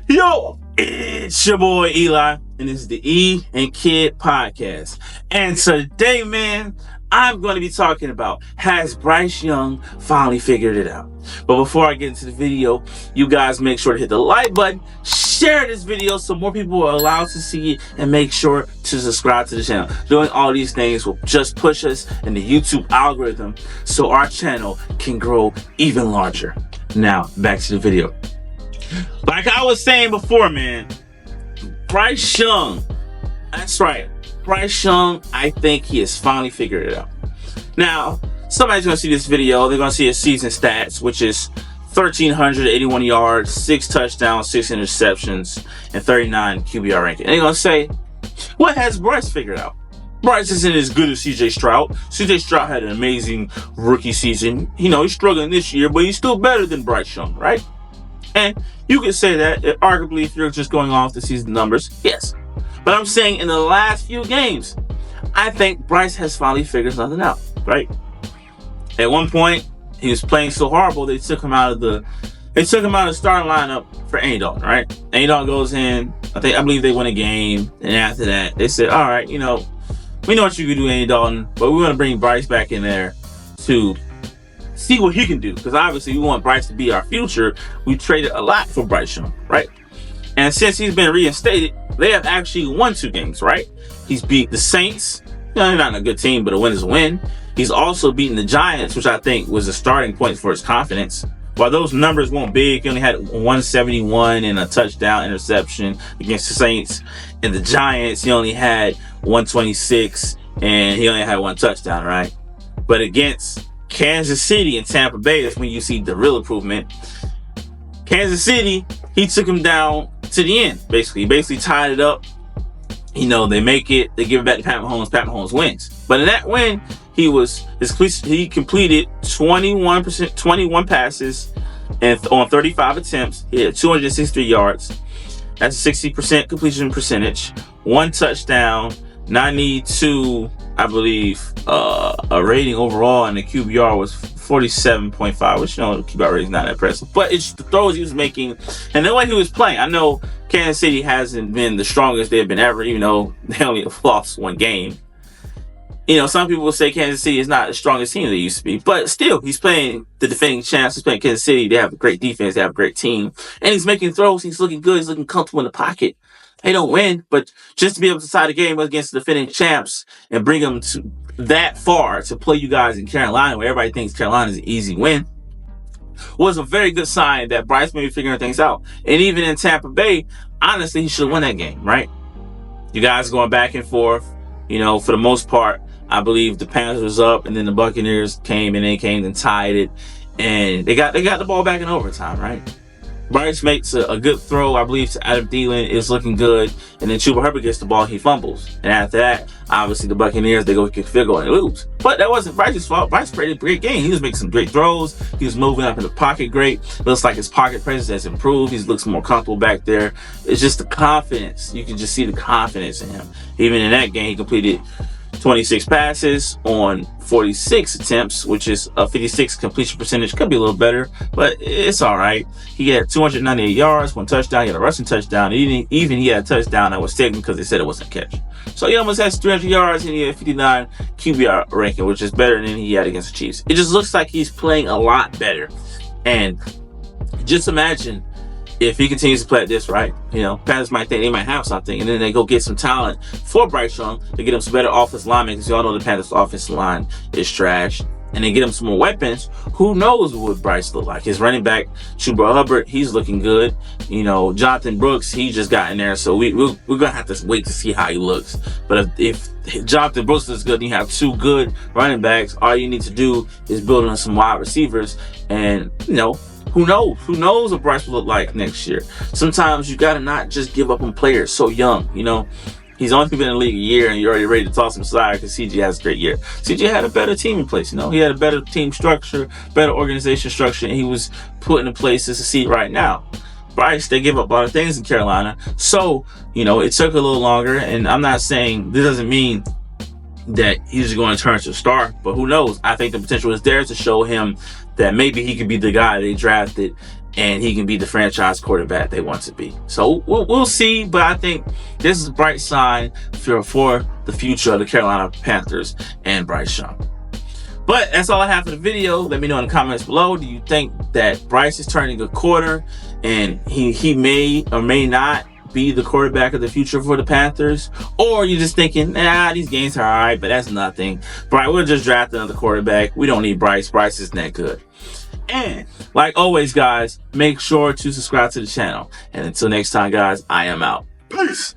Yo, it's your boy Eli, and this is the E&Kidd podcast. And today, man, I'm going to be talking about, has Bryce Young finally figured it out? But before I get into the video, you guys make sure to hit the like button, share this video so more people are allowed to see it, and make sure to subscribe to the channel. Doing all these things will just push us in the YouTube algorithm so our channel can grow even larger. Now, back to the video. Like I was saying before, man, Bryce Young, that's right, Bryce Young, I think he has finally figured it out. Now, somebody's going to see this video, they're going to see his season stats, which is 1,381 yards, 6 touchdowns, 6 interceptions, and 39 QBR ranking. And they're going to say, what has Bryce figured out? Bryce isn't as good as CJ Stroud. CJ Stroud had an amazing rookie season. You know, he's struggling this year, but he's still better than Bryce Young, right? And you could say that, arguably, if you're just going off the season numbers, yes. But I'm saying in the last few games, I think Bryce has finally figured something out, right? At one point, he was playing so horrible, they took him out of the starting lineup for Andy Dalton, right? Andy Dalton goes in, I believe they win a game, and after that, they said, all right, you know, we know what you can do, Andy Dalton, but we want to bring Bryce back in there to see what he can do, because obviously we want Bryce to be our future. We traded a lot for Bryce Young, right? And since he's been reinstated, they have actually won 2 games, right? He's beat the Saints. You know, they're not a good team, but a win is a win. He's also beaten the Giants, which I think was a starting point for his confidence. While those numbers weren't big, he only had 171 and a touchdown interception against the Saints. And the Giants, he only had 126 and he only had 1 touchdown, right? But against Kansas City and Tampa Bay, that's when you see the real improvement. Kansas City, he took him down to the end, basically. He basically tied it up. You know, they make it, they give it back to Pat Mahomes. Pat Mahomes wins. But in that win, he completed 21 passes and on 35 attempts. He had 263 yards. That's a 60% completion percentage. 1 touchdown, 92, I believe, a rating overall, and the QBR was 47.5, which, you know, the QBR rating is not impressive. But it's the throws he was making and the way he was playing. I know Kansas City hasn't been the strongest they've been ever, even though they only have lost 1 game. You know, some people will say Kansas City is not the strongest team they used to be, but still, he's playing the defending champs. He's playing Kansas City. They have a great defense. They have a great team. And he's making throws. He's looking good. He's looking comfortable in the pocket. They don't win, but just to be able to tie the game against the defending champs and bring them to that far to play you guys in Carolina, where everybody thinks Carolina is an easy win, was a very good sign that Bryce may be figuring things out. And even in Tampa Bay, honestly, he should have won that game, right? You guys going back and forth, you know, for the most part. I believe the Panthers was up, and then the Buccaneers came and tied it, and they got the ball back in overtime, right? Bryce makes a good throw, I believe, to Adam Thielen. Is looking good, and then Chuba Hubbard gets the ball, he fumbles, and after that, obviously the Buccaneers, they go kick field goal and lose. But that wasn't Bryce's fault. Bryce played a great game. He was making some great throws. He was moving up in the pocket great. Looks like his pocket presence has improved. He looks more comfortable back there. It's just the confidence. You can just see the confidence in him. Even in that game, he completed 26 passes on 46 attempts, which is a 56 completion percentage. Could be a little better, but it's all right. He had 298 yards, 1 touchdown. He had a rushing touchdown. Even he had a touchdown that was taken because they said it wasn't a catch. So he almost has 300 yards, and he had 59 QBR ranking, which is better than he had against the Chiefs. It just looks like he's playing a lot better. And just imagine if he continues to play at this, right? You know, Panthers might think they might have something, and then they go get some talent for Bryce Young to get him some better offensive linemen, because you all know the Panthers' offensive line is trash. And then get him some more weapons. Who knows what Bryce look like? His running back, Chuba Hubbard, he's looking good. You know, Jonathan Brooks, he just got in there, so we're gonna have to wait to see how he looks. But if Jonathan Brooks is good, and you have 2 good running backs, all you need to do is build on some wide receivers, and you know, who knows what Bryce will look like next year. Sometimes you gotta not just give up on players so young, you know. He's only been in the league a year, and you're already ready to toss him aside because CJ has a great year. CJ had a better team in place, you know. He had a better team structure, better organization structure, and he was put in places to see right now. Bryce, they give up a lot of things in Carolina. So, you know, it took a little longer, and I'm not saying this doesn't mean that he's going to turn to a star, but who knows? I think the potential is there to show him that maybe he could be the guy they drafted and he can be the franchise quarterback they want to be. So we'll see, but I think this is a bright sign for the future of the Carolina Panthers and Bryce Young. But that's all I have for the video. Let me know in the comments below. Do you think that Bryce is turning a corner and he may or may not be the quarterback of the future for the Panthers? Or are you just thinking, these games are all right, but that's nothing. Bryce, we'll just draft another quarterback. We don't need Bryce. Bryce isn't that good. And like always, guys, make sure to subscribe to the channel. And until next time, guys, I am out. Peace.